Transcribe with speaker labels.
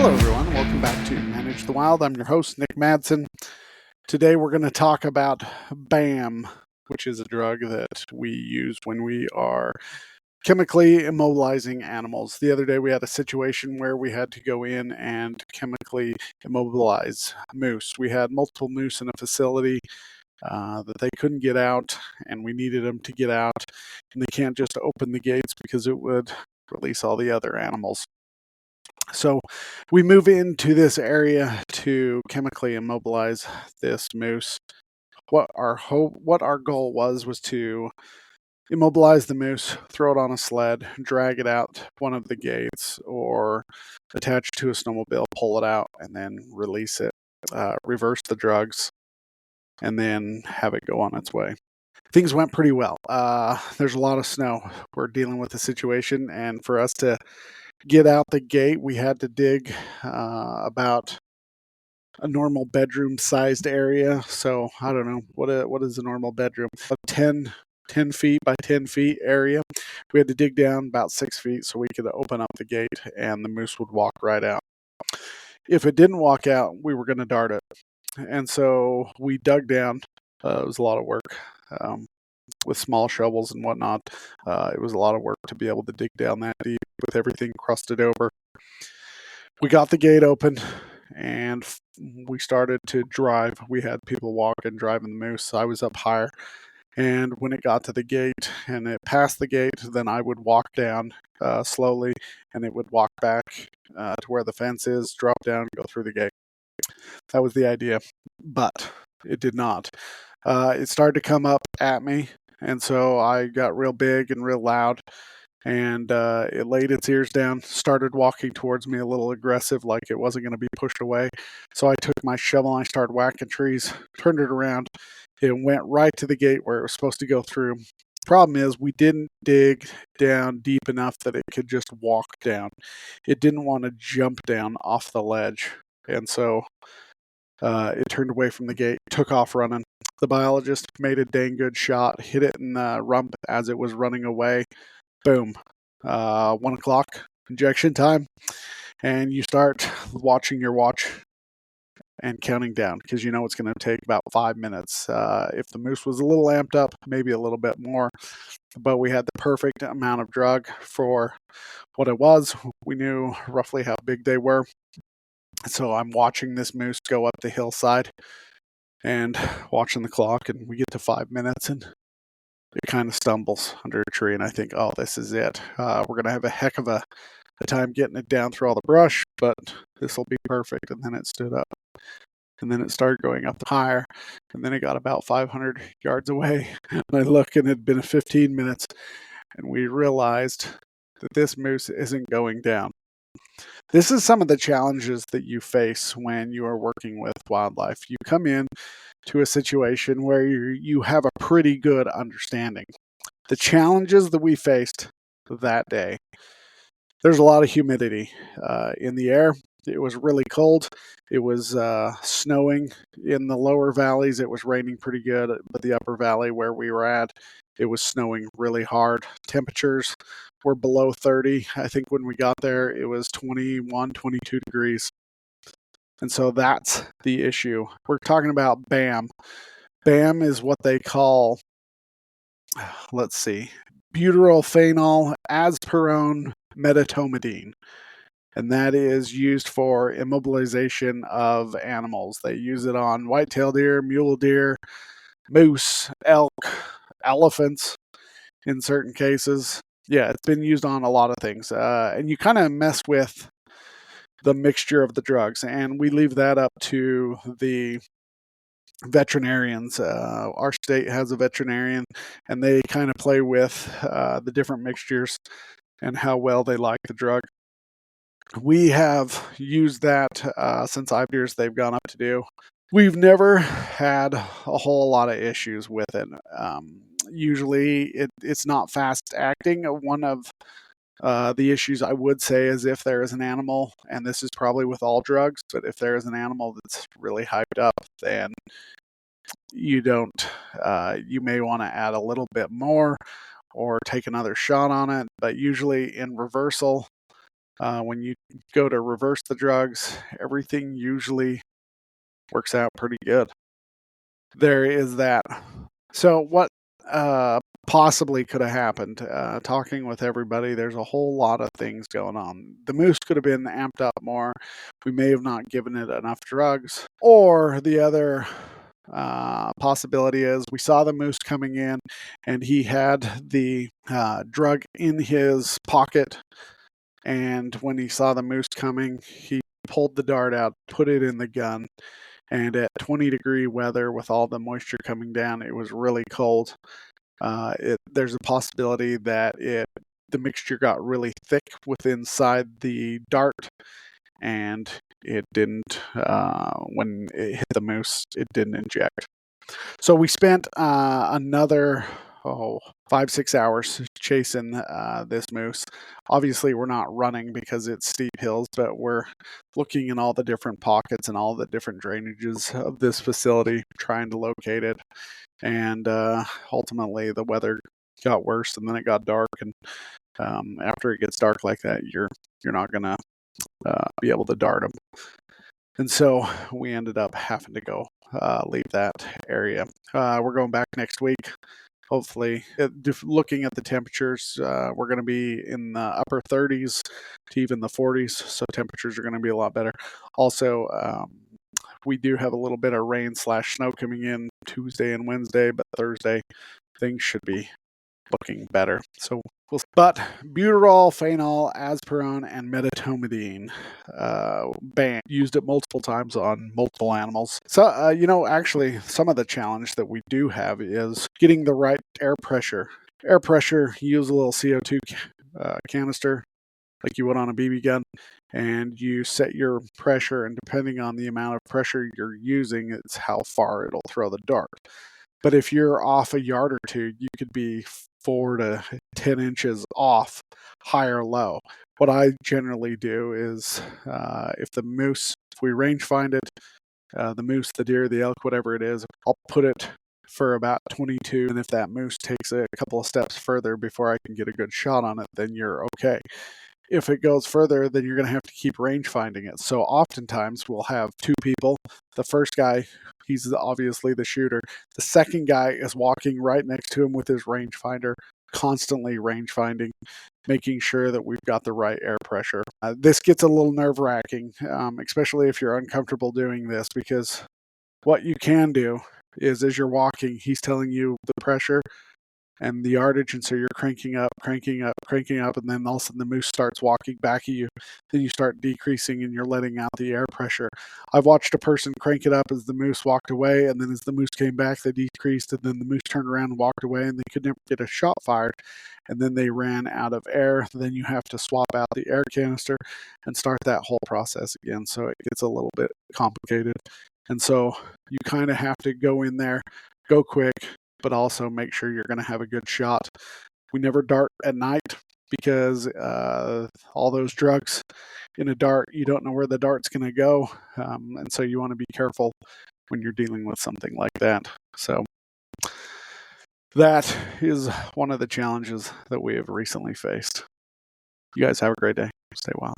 Speaker 1: Hello, everyone. Welcome back to Manage the Wild. I'm your host, Nick Madsen. Today, we're going to talk about BAM, which is a drug that we use when we are chemically immobilizing animals. The other day, we had a situation where we had to go in and chemically immobilize moose. We had multiple moose in a facility that they couldn't get out, and we needed them to get out. And they can't just open the gates because it would release all the other animals. So we move into this area to chemically immobilize this moose. What our goal was to immobilize the moose, throw it on a sled, drag it out one of the gates, or attach it to a snowmobile, pull it out, and then release it, reverse the drugs, and then have it go on its way. Things went pretty well. There's a lot of snow. We're dealing with the situation, and for us to get out the gate, we had to dig about a normal bedroom sized area. So I don't know what is a normal bedroom, a 10 feet by 10 feet area. We had to dig down about 6 feet so we could open up the gate and the moose would walk right out. If it didn't walk out, we were going to dart it. And so we dug down. It was a lot of work. With small shovels and whatnot. It was a lot of work to be able to dig down that deep with everything crusted over. We got the gate open and we started to drive. We had people walking, driving the moose. I was up higher. And when it got to the gate and it passed the gate, then I would walk down slowly and it would walk back to where the fence is, drop down, go through the gate. That was the idea, but it did not. It started to come up at me. And so I got real big and real loud, and it laid its ears down, started walking towards me a little aggressive, like it wasn't going to be pushed away. So I took my shovel and I started whacking trees, turned it around. It went right to the gate where it was supposed to go through. Problem is, we didn't dig down deep enough that it could just walk down. It didn't want to jump down off the ledge. And so it turned away from the gate, took off running. The biologist made a dang good shot, hit it in the rump as it was running away. Boom. 1 o'clock, injection time. And you start watching your watch and counting down because you know it's going to take about 5 minutes. If the moose was a little amped up, maybe a little bit more. But we had the perfect amount of drug for what it was. We knew roughly how big they were. So I'm watching this moose go up the hillside and watching the clock, and we get to 5 minutes and it kind of stumbles under a tree, and I think, oh, this is it. We're going to have a heck of a time getting it down through all the brush, but this will be perfect. And then it stood up, and then it started going up higher, and then it got about 500 yards away. And I look, and it had been 15 minutes, and we realized that this moose isn't going down. This is some of the challenges that you face when you are working with wildlife. You come in to a situation where you have a pretty good understanding. The challenges that we faced that day, there's a lot of humidity in the air. It was really cold. It was snowing in the lower valleys. It was raining pretty good, but the upper valley where we were at, it was snowing really hard. Temperatures were below 30. I think when we got there, it was 21, 22 degrees. And so that's the issue. We're talking about BAM. BAM is what they call, let's see, butyrylphenol asparone medetomidine. And that is used for immobilization of animals. They use it on white-tailed deer, mule deer, moose, elk, elephants in certain cases. Yeah, it's been used on a lot of things. And you kind of mess with the mixture of the drugs, and we leave that up to the veterinarians. Our state has a veterinarian, and they kind of play with the different mixtures and how well they like the drug. We have used that since I've years they've gone up to do. We've never had a whole lot of issues with it. Usually it's not fast acting. One of the issues I would say is if there is an animal, and this is probably with all drugs, but if there is an animal that's really hyped up, then you may want to add a little bit more or take another shot on it. But usually in reversal, When you go to reverse the drugs, everything usually works out pretty good. There is that. So what possibly could have happened? Talking with everybody, there's a whole lot of things going on. The moose could have been amped up more. We may have not given it enough drugs. Or the other possibility is we saw the moose coming in and he had the drug in his pocket. And when he saw the moose coming, he pulled the dart out, put it in the gun. And at 20-degree weather, with all the moisture coming down, it was really cold. There's a possibility that the mixture got really thick inside the dart, and it didn't. When it hit the moose, it didn't inject. So we spent another 5-6 hours chasing this moose. Obviously, we're not running because it's steep hills, but we're looking in all the different pockets and all the different drainages of this facility, trying to locate it. And ultimately, the weather got worse, and then it got dark. And after it gets dark like that, you're not gonna be able to dart them. And so we ended up having to go leave that area. We're going back next week. Hopefully, looking at the temperatures, we're going to be in the upper 30s to even the 40s. So temperatures are going to be a lot better. Also, we do have a little bit of rain/snow coming in Tuesday and Wednesday, but Thursday things should be looking better. So but butyrol, phenol, azpirone, and medetomidine, BAM, used it multiple times on multiple animals. So, actually, some of the challenge that we do have is getting the right air pressure. Air pressure, you use a little CO2 canister, like you would on a BB gun, and you set your pressure, and depending on the amount of pressure you're using, it's how far it'll throw the dart. But if you're off a yard or two, you could be 4 to 10 inches off, high or low. What I generally do is if we range find it, the moose, the deer, the elk, whatever it is, I'll put it for about 22. And if that moose takes a couple of steps further before I can get a good shot on it, then you're okay. If it goes further, then you're going to have to keep range finding it. So oftentimes we'll have 2 people. The first guy, he's obviously the shooter. The second guy is walking right next to him with his rangefinder, constantly range finding, making sure that we've got the right air pressure. This gets a little nerve-wracking, especially if you're uncomfortable doing this, because what you can do is as you're walking, he's telling you the pressure and the yardage, and so you're cranking up, and then all of a sudden the moose starts walking back at you. Then you start decreasing and you're letting out the air pressure. I've watched a person crank it up as the moose walked away, and then as the moose came back, they decreased, and then the moose turned around and walked away, and they could never get a shot fired, and then they ran out of air. Then you have to swap out the air canister and start that whole process again. So it gets a little bit complicated. And so you kind of have to go in there, go quick, but also make sure you're going to have a good shot. We never dart at night because all those drugs in a dart, you don't know where the dart's going to go. And so you want to be careful when you're dealing with something like that. So that is one of the challenges that we have recently faced. You guys have a great day. Stay wild.